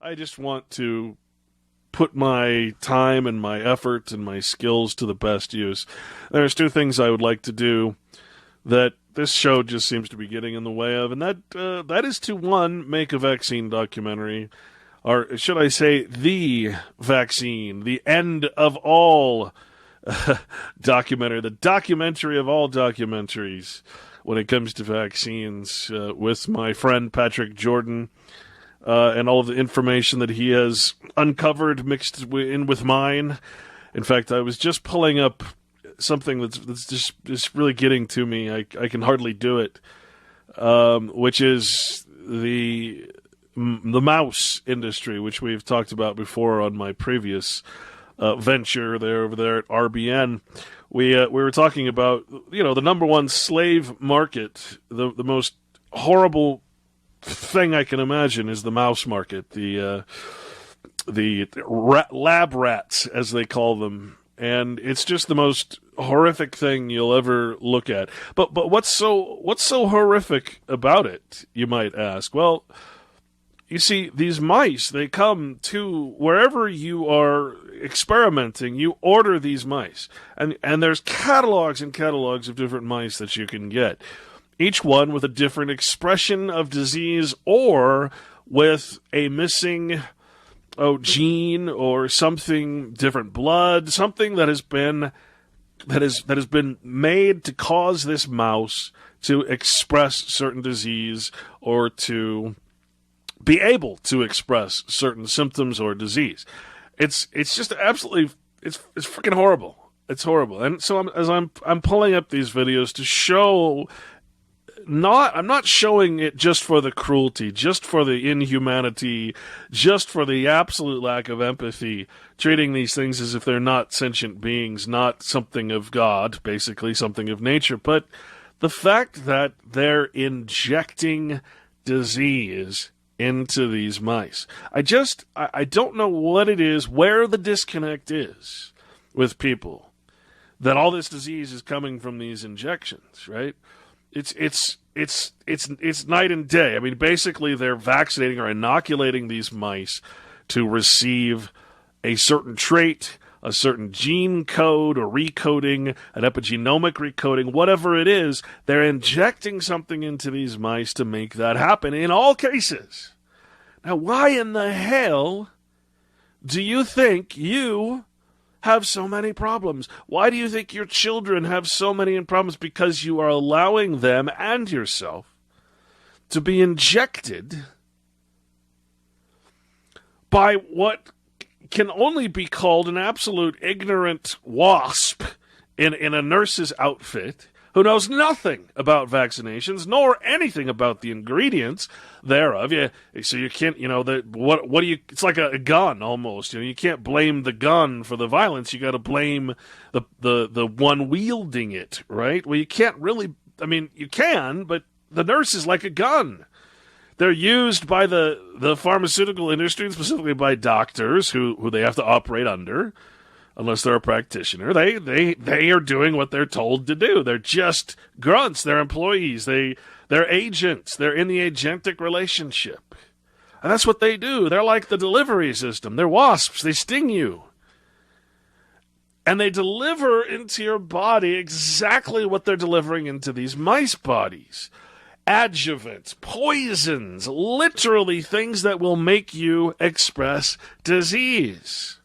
I just want to put my time and my effort and my skills to the best use. There's two things I would like to do that this show just seems to be getting in the way of, and that is to, one, make a vaccine documentary, or should I say the vaccine, the end of all documentary, the documentary of all documentaries when it comes to vaccines, with my friend Patrick Jordan, and all of the information that he has uncovered mixed in with mine. In fact, I was just pulling up something that's just really getting to me. I can hardly do it, which is the mouse industry, which we've talked about before on my previous venture there over there at RBN. We were talking about, the number one slave market, the most horrible thing I can imagine is the mouse market, the lab rats, as they call them, and it's just the most horrific thing you'll ever look at. But what's so horrific about it, you might ask? Well, you see, these mice, they come to wherever you are experimenting, you order these mice, and there's catalogs and catalogs of different mice that you can get, each one with a different expression of disease or with a missing gene or something, different blood, something that has been made to cause this mouse to express certain disease or to be able to express certain symptoms or disease. It's just absolutely, it's freaking horrible. It's horrible. And so I'm pulling up these videos to show. I'm not showing it just for the cruelty, just for the inhumanity, just for the absolute lack of empathy, treating these things as if they're not sentient beings, not something of God, basically something of nature, but the fact that they're injecting disease into these mice. I don't know what it is, where the disconnect is with people, that all this disease is coming from these injections, right? It's night and day. I mean, basically, they're vaccinating or inoculating these mice to receive a certain trait, a certain gene code or recoding, an epigenomic recoding, whatever it is. They're injecting something into these mice to make that happen in all cases. Now, why in the hell do you think you have so many problems? Why do you think your children have so many problems? Because you are allowing them and yourself to be injected by what can only be called an absolute ignorant wasp in a nurse's outfit who knows nothing about vaccinations nor anything about the ingredients thereof. So you can't, what do you? It's like a gun almost. You can't blame the gun for the violence. You got to blame the one wielding it, right? Well, you can't really. I mean, you can, but the nurse is like a gun. They're used by the pharmaceutical industry, and specifically by doctors who they have to operate under. Unless they're a practitioner, they are doing what they're told to do. They're just grunts. They're employees. They're agents. They're in the agentic relationship. And that's what they do. They're like the delivery system. They're wasps. They sting you. And they deliver into your body exactly what they're delivering into these mice bodies. Adjuvants, poisons, literally things that will make you express disease.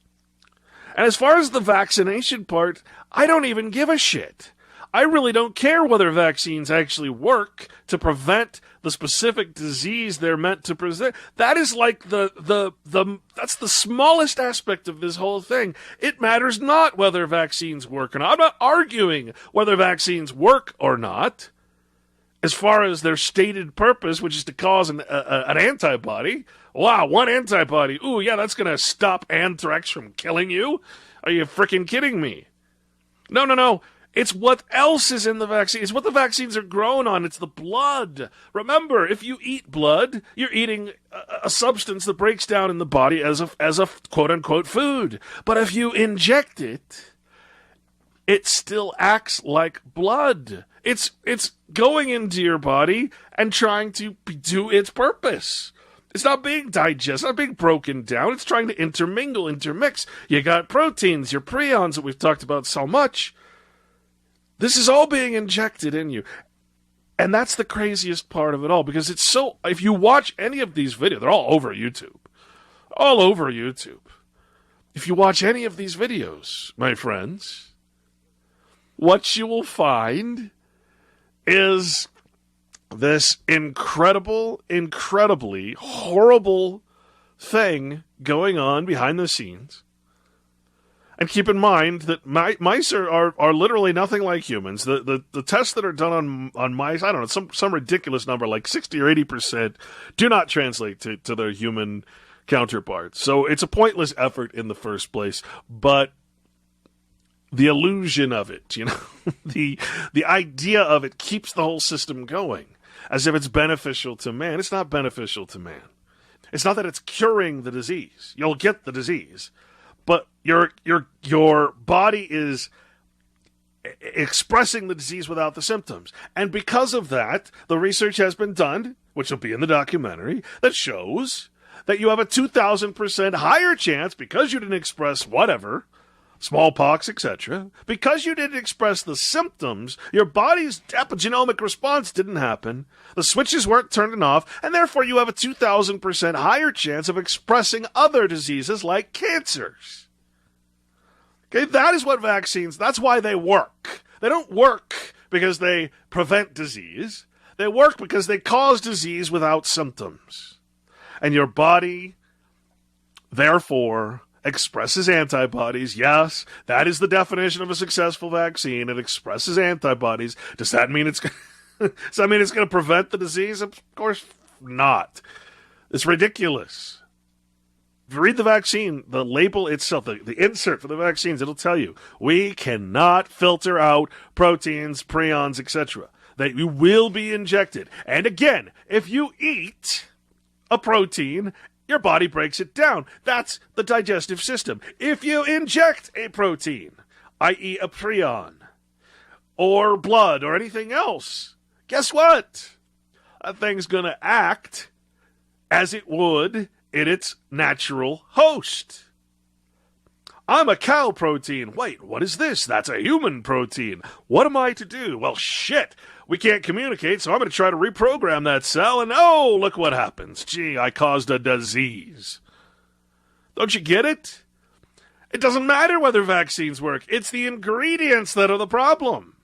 And as far as the vaccination part, I don't even give a shit. I really don't care whether vaccines actually work to prevent the specific disease they're meant to prevent. That is like that's the smallest aspect of this whole thing. It matters not whether vaccines work or not. I'm not arguing whether vaccines work or not. As far as their stated purpose, which is to cause an antibody. Wow, one antibody. Ooh, yeah, that's going to stop anthrax from killing you? Are you freaking kidding me? No. It's what else is in the vaccine. It's what the vaccines are grown on. It's the blood. Remember, if you eat blood, you're eating a substance that breaks down in the body as a quote-unquote food. But if you inject it, it still acts like blood. It's going into your body and trying to do its purpose. It's not being digested, not being broken down. It's trying to intermingle, intermix. You got proteins, your prions that we've talked about so much. This is all being injected in you. And that's the craziest part of it all, because it's so, if you watch any of these videos, they're all over YouTube. All over YouTube. If you watch any of these videos, my friends, what you will find is this incredibly horrible thing going on behind the scenes. And keep in mind that mice are literally nothing like humans. The tests that are done on mice, I don't know, some ridiculous number, like 60 or 80%, do not translate to their human counterparts. So it's a pointless effort in the first place. But the illusion of it, the idea of it keeps the whole system going, as if it's beneficial to man. It's not beneficial to man. It's not that it's curing the disease. You'll get the disease, but your body is expressing the disease without the symptoms. And because of that, the research has been done, which will be in the documentary, that shows that you have a 2,000% higher chance, because you didn't express whatever, smallpox, etc., because you didn't express the symptoms, your body's epigenomic response didn't happen, the switches weren't turned off, and therefore you have a 2,000% higher chance of expressing other diseases like cancers. Okay, that is what vaccines, that's why they work. They don't work because they prevent disease. They work because they cause disease without symptoms. And your body, therefore, expresses antibodies. Yes, that is the definition of a successful vaccine. It expresses antibodies. Does that mean it's going to prevent the disease? Of course not. It's ridiculous. If you read the vaccine, the label itself, the insert for the vaccines, it'll tell you, we cannot filter out proteins, prions, etc. That you will be injected. And again, if you eat a protein, your body breaks it down. That's the digestive system. If you inject a protein, i.e. a prion, or blood, or anything else, guess what? That thing's going to act as it would in its natural host. I'm a cow protein. Wait, what is this? That's a human protein. What am I to do? Well, shit. We can't communicate, so I'm going to try to reprogram that cell, and oh, look what happens. Gee, I caused a disease. Don't you get it? It doesn't matter whether vaccines work. It's the ingredients that are the problem.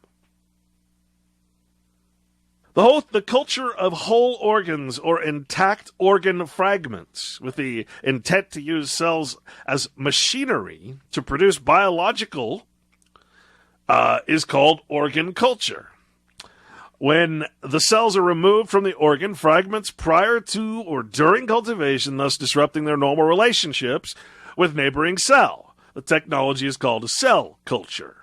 The culture of whole organs or intact organ fragments with the intent to use cells as machinery to produce biological is called organ culture. When the cells are removed from the organ fragments prior to or during cultivation, thus disrupting their normal relationships with neighboring cell, the technology is called a cell culture.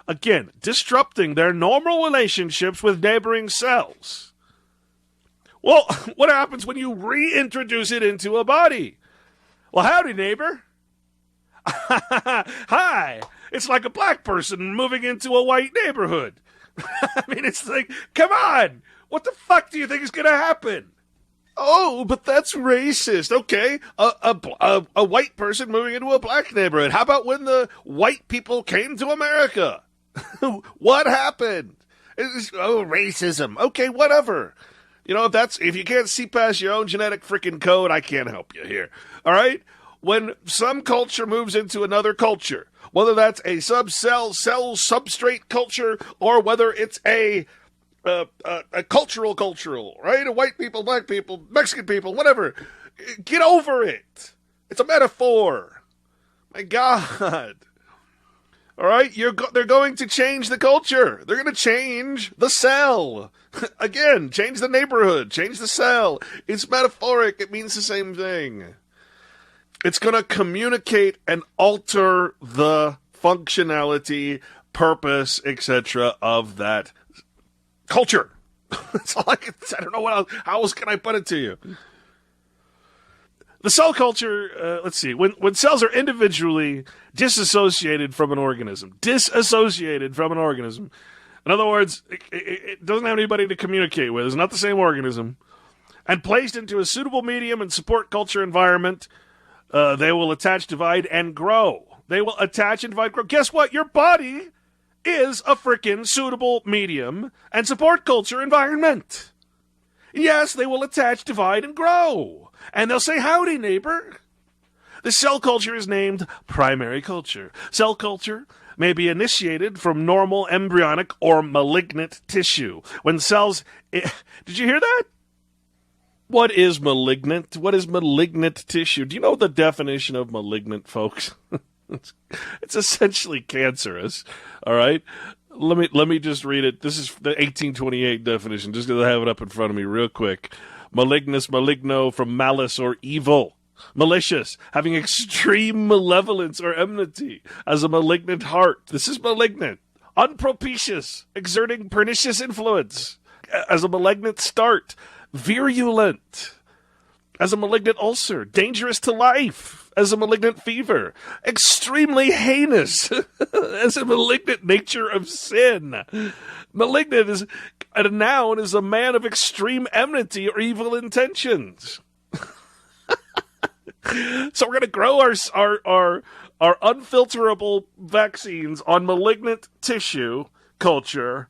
Again, disrupting their normal relationships with neighboring cells. Well, what happens when you reintroduce it into a body? Well, howdy, neighbor. Hi. It's like a black person moving into a white neighborhood. I mean, it's like, come on. What the fuck do you think is going to happen? Oh, but that's racist. Okay, a white person moving into a black neighborhood. How about when the white people came to America? What happened? Racism. Okay, whatever. If you can't see past your own genetic freaking code, I can't help you here. All right? When some culture moves into another culture, whether that's a cell substrate culture, or whether it's a cultural, right? White people, black people, Mexican people, whatever. Get over it. It's a metaphor. My God. All right? They're going to change the culture. They're going to change the cell. Again, change the neighborhood, change the cell. It's metaphoric. It means the same thing. It's going to communicate and alter the functionality, purpose, etc. of that culture. That's all I can say. I don't know what else. How else can I put it to you? The cell culture, let's see. When cells are individually disassociated from an organism. In other words, it doesn't have anybody to communicate with. It's not the same organism. and placed into a suitable medium and support culture environment, they will attach, divide, and grow. They will attach and divide, grow. Guess what? Your body is a frickin' suitable medium and support culture environment. Yes, they will attach, divide, and grow. And they'll say, howdy, neighbor. The cell culture is named primary culture. Cell culture may be initiated from normal embryonic or malignant tissue. When cells... Did you hear that? What is malignant? What is malignant tissue? Do you know the definition of malignant, folks? It's essentially cancerous, all right? Let me just read it. This is the 1828 definition, just because I have it up in front of me real quick. Malignus, maligno, from malice or evil. Malicious, having extreme malevolence or enmity, as a malignant heart. This is malignant. Unpropitious, exerting pernicious influence, as a malignant start. Virulent, as a malignant ulcer. Dangerous to life, as a malignant fever. Extremely heinous, as a malignant nature of sin. Malignant is a noun, is a man of extreme enmity or evil intentions. So we're going to grow our unfilterable vaccines on malignant tissue culture,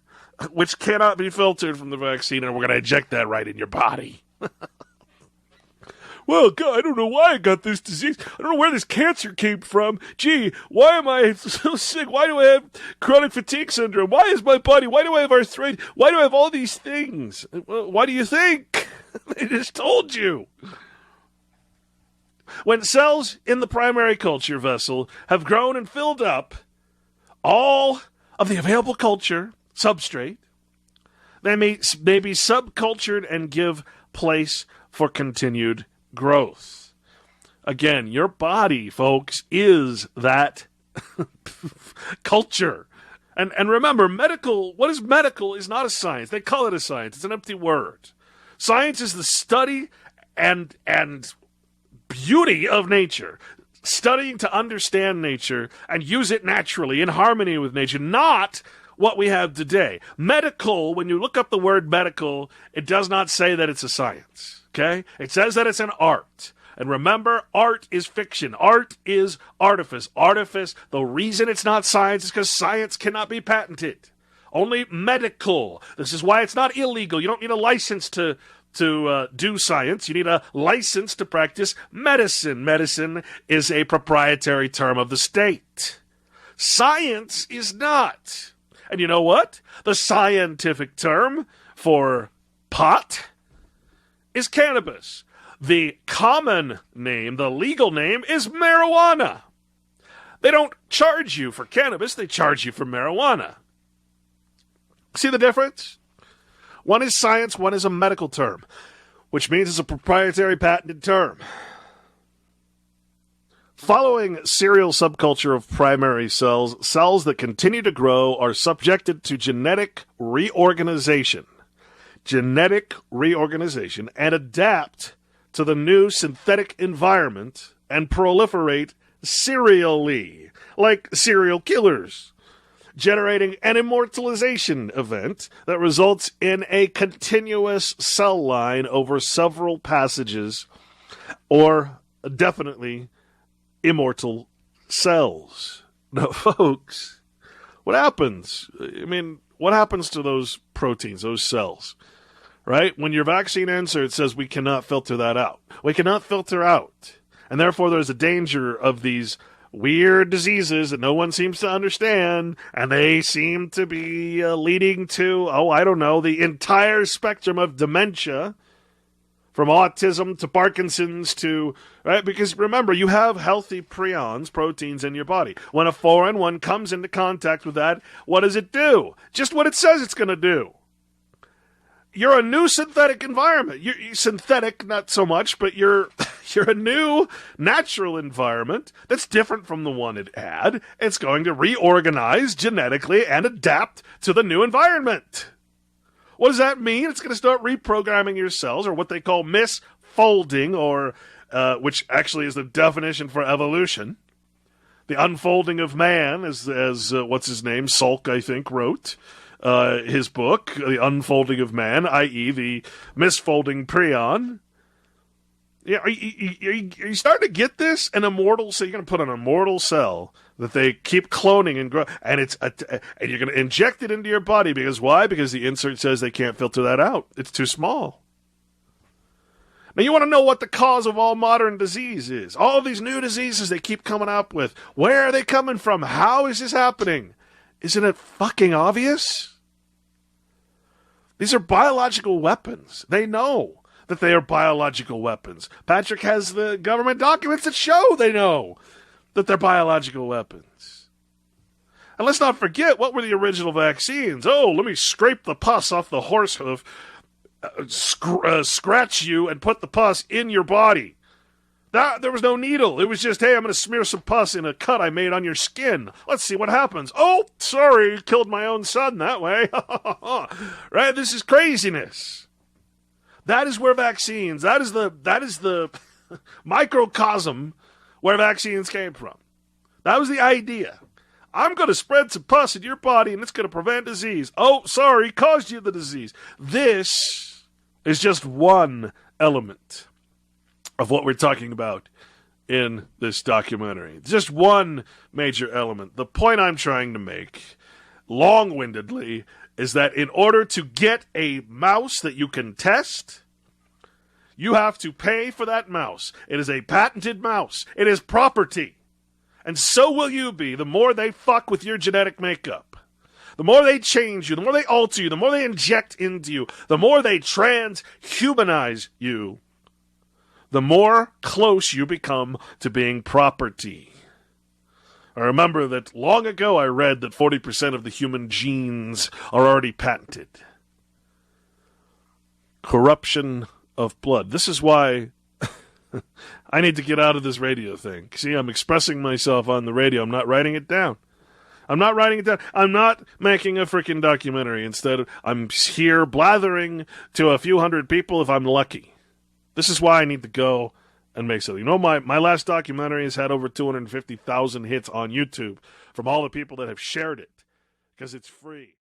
which cannot be filtered from the vaccine, and we're going to inject that right in your body. Well, God, I don't know why I got this disease. I don't know where this cancer came from. Gee, why am I so sick? Why do I have chronic fatigue syndrome? Why is my body? Why do I have arthritis? Why do I have all these things? Well, why do you think? They just told you. When cells in the primary culture vessel have grown and filled up all of the available culture substrate, they may be subcultured and give place for continued growth. Again, your body, folks, is that culture. And remember, what is medical is not a science. They call it a science. It's an empty word. Science is the study and beauty of nature. Studying to understand nature and use it naturally in harmony with nature, not what we have today. Medical, when you look up the word medical, it does not say that it's a science, okay? It says that it's an art. And remember, art is fiction. Art is artifice. Artifice, the reason it's not science is because science cannot be patented. Only medical. This is why it's not illegal. You don't need a license to do science. You need a license to practice medicine. Medicine is a proprietary term of the state. Science is not. And you know what? The scientific term for pot is cannabis. The common name, the legal name, is marijuana. They don't charge you for cannabis, they charge you for marijuana. See the difference? One is science, one is a medical term, which means it's a proprietary patented term. Following serial subculture of primary cells, cells that continue to grow are subjected to genetic reorganization. Genetic reorganization and adapt to the new synthetic environment and proliferate serially, like serial killers, generating an immortalization event that results in a continuous cell line over several passages, or definitely immortal cells. Now, folks, what happens? I mean, what happens to those proteins, those cells? Right? When your vaccine insert it says we cannot filter that out. We cannot filter out. And therefore there's a danger of these weird diseases that no one seems to understand, and they seem to be leading to, the entire spectrum of dementia, from autism to Parkinson's to, right? Because remember, you have healthy prions, proteins in your body. When a foreign one comes into contact with that, what does it do? Just what it says it's going to do. You're a new synthetic environment. You're synthetic, not so much, but you're a new natural environment that's different from the one it had. It's going to reorganize genetically and adapt to the new environment. What does that mean? It's going to start reprogramming your cells, or what they call misfolding, or which actually is the definition for evolution. The unfolding of man, as what's his name, Salk, I think, wrote. his book, The Unfolding of Man, i.e. the misfolding prion. Yeah, are you starting to get this? An immortal cell, you're going to put an immortal cell that they keep cloning and grow, and and you're going to inject it into your body because why? Because the insert says they can't filter that out. It's too small. Now you want to know what the cause of all modern disease is. All these new diseases they keep coming up with. Where are they coming from? How is this happening? Isn't it fucking obvious? These are biological weapons. They know that they are biological weapons. Patrick has the government documents that show they know that they're biological weapons. And let's not forget, what were the original vaccines? Oh, let me scrape the pus off the horse hoof, scratch you, and put the pus in your body. There was no needle. It was just, hey, I'm going to smear some pus in a cut I made on your skin. Let's see what happens. Oh, sorry, killed my own son that way. Right? This is craziness. That is where vaccines, that is the microcosm where vaccines came from. That was the idea. I'm going to spread some pus in your body and it's going to prevent disease. Oh, sorry, caused you the disease. This is just one element of what we're talking about in this documentary. Just one major element. The point I'm trying to make, long-windedly, is that in order to get a mouse that you can test, you have to pay for that mouse. It is a patented mouse. It is property. And so will you be the more they fuck with your genetic makeup. The more they change you, the more they alter you, the more they inject into you, the more they transhumanize you, the more close you become to being property. I remember that long ago I read that 40% of the human genes are already patented. Corruption of blood. This is why I need to get out of this radio thing. See, I'm expressing myself on the radio. I'm not writing it down. I'm not making a freaking documentary. Instead, I'm here blathering to a few hundred people if I'm lucky. This is why I need to go and make something. You know, my last documentary has had over 250,000 hits on YouTube from all the people that have shared it because it's free.